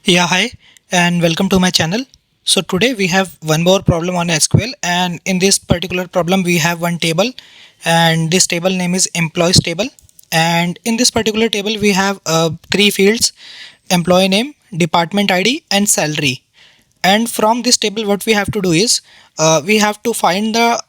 Yeah, hi, and welcome to my channel. So today we have one more problem on SQL, and in this particular problem we have one table, and this table name is employees table. And in this particular table we have three fields: employee name, department ID, and salary. And from this table what we have to do is we have to find the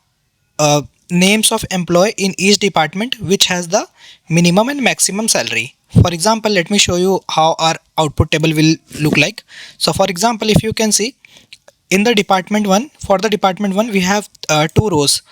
uh, names of employee in each department which has the minimum and maximum salary. For example, let me show you how our output table will look like. So for example, if you can see in the department 1, for the department 1 we have two rows.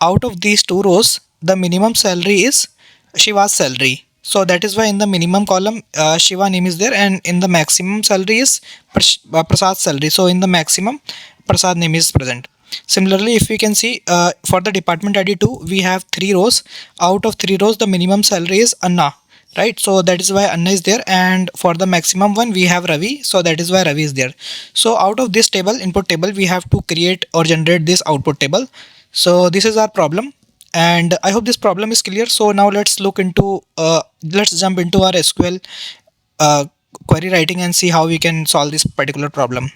Out of these two rows, the minimum salary is Shiva's salary. So that is why in the minimum column Shiva name is there, and in the maximum salary is Prasad's salary. So in the maximum Prasad name is present. Similarly, if we can see for the department ID2 we have three rows. Out of three rows the minimum salary is Anna, right? So that is why Anna is there, and for the maximum one we have Ravi, so that is why Ravi is there. So out of this table, input table, we have to create or generate this output table. So this is our problem, and I hope this problem is clear. So now let's jump into our SQL uh, query writing and see how we can solve this particular problem.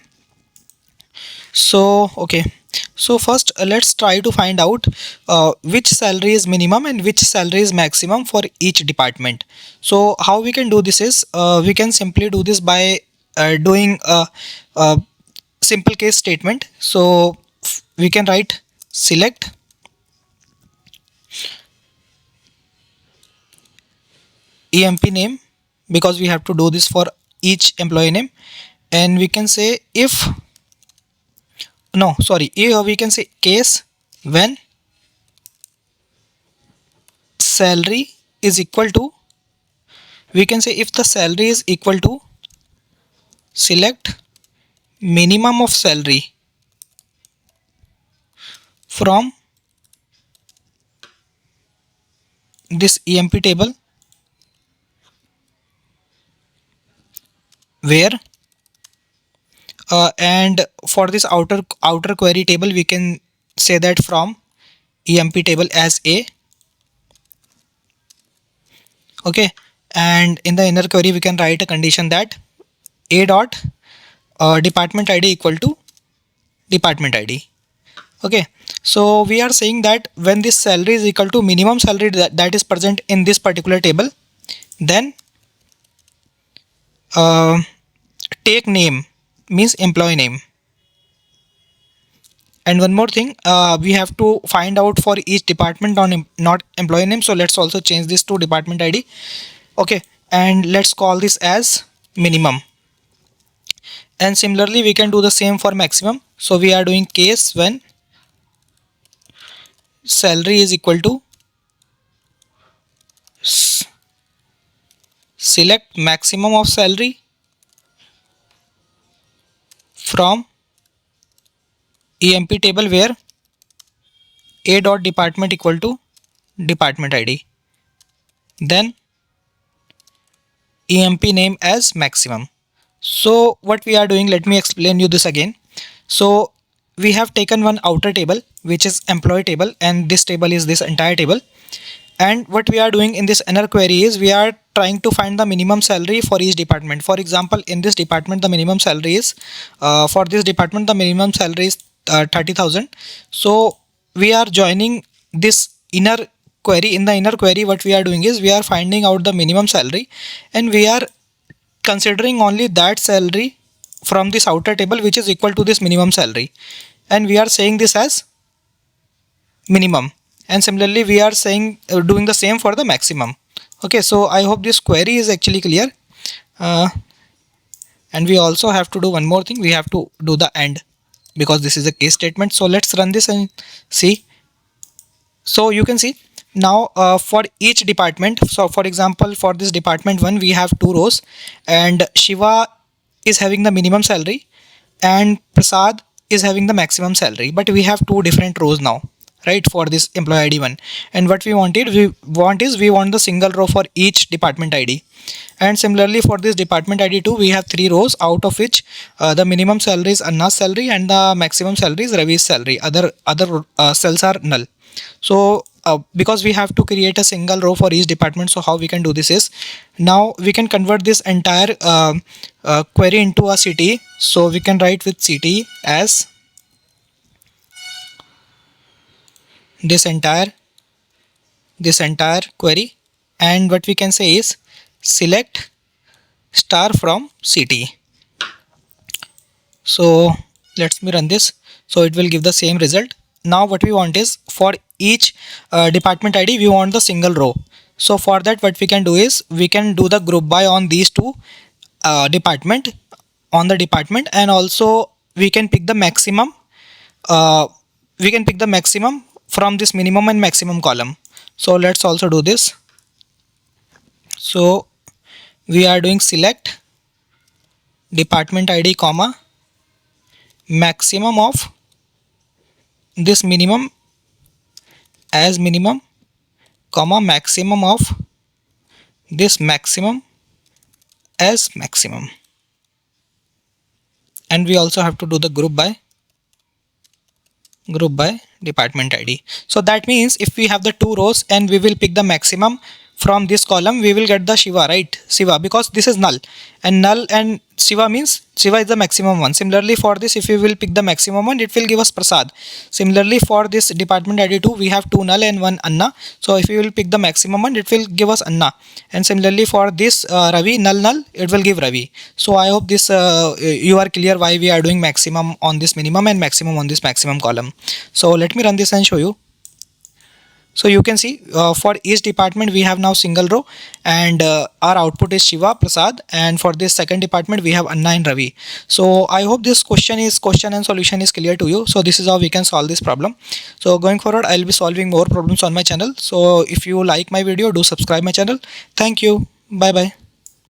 So okay, so first let's try to find out which salary is minimum and which salary is maximum for each department. So how we can do this is we can simply do this by doing a simple case statement. So we can write select emp name, because we have to do this for each employee name, and we can say if no sorry we can say case when salary is equal to, we can say if the salary is equal to select minimum of salary from this emp table, where and for this outer query table we can say that from emp table as a, okay, and in the inner query we can write a condition that a dot department id equal to department id. Okay, so we are saying that when this salary is equal to minimum salary that is present in this particular table, then uh, take name means employee name. And one more thing, we have to find out for each department on not employee name, so let's also change this to department id. Okay, and let's call this as minimum. And similarly we can do the same for maximum. So we are doing case when salary is equal to select maximum of salary from emp table, where a dot department equal to department id, then emp name as maximum. So what we are doing, let me explain you this again. So we have taken one outer table which is employee table, and this table is this entire table. And what we are doing in this inner query is we are trying to find the minimum salary for each department. For example, in this department the minimum salary is for this department the minimum salary is 30,000. So we are joining this inner query. In the inner query what we are doing is we are finding out the minimum salary, and we are considering only that salary from this outer table which is equal to this minimum salary, and we are saying this as minimum. And similarly we are saying doing the same for the maximum. Okay, so I hope this query is actually clear. uh, and we also have to do one more thing, we have to do the AND, because this is a case statement. So let's run this and see. So you can see now for each department, so for example for this department 1 we have two rows, and Shiva is having the minimum salary and Prasad is having the maximum salary, but we have two different rows now, right, for this employee id 1. And what we want the single row for each department id. And similarly for this department id 2 we have three rows, out of which the minimum salary is Anna's salary and the maximum salary is Ravi's salary. Other cells are null. So because we have to create a single row for each department. So how we can do this is, now we can convert this entire query into a city. So we can write with city as this entire query, and what we can say is select star from city. So let's me run this. So it will give the same result. Now what we want is, for each department ID we want the single row. So for that, what we can do is, we can do the group by on these two department, and also we can pick the maximum from this minimum and maximum column. So let's also do this. So we are doing select department ID comma maximum of this minimum as minimum comma maximum of this maximum as maximum, and we also have to do the group by department ID. So that means if we have the two rows and we will pick the maximum from this column, we will get the Shiva, right? Shiva, because this is null, and null and Shiva means Shiva is the maximum one. Similarly for this, if we will pick the maximum one, it will give us Prasad. Similarly for this department ID 2, we have two null and one Anna. So if we will pick the maximum one, it will give us Anna. And similarly for this Ravi, null, it will give Ravi. So I hope this you are clear why we are doing maximum on this minimum and maximum on this maximum column. So let me run this and show you. So you can see for each department we have now single row, and our output is Shiva, Prasad, and for this second department we have Anna and Ravi. So I hope this question and solution is clear to you. So this is how we can solve this problem. So going forward, I'll be solving more problems on my channel. So if you like my video, do subscribe my channel. Thank you. Bye bye.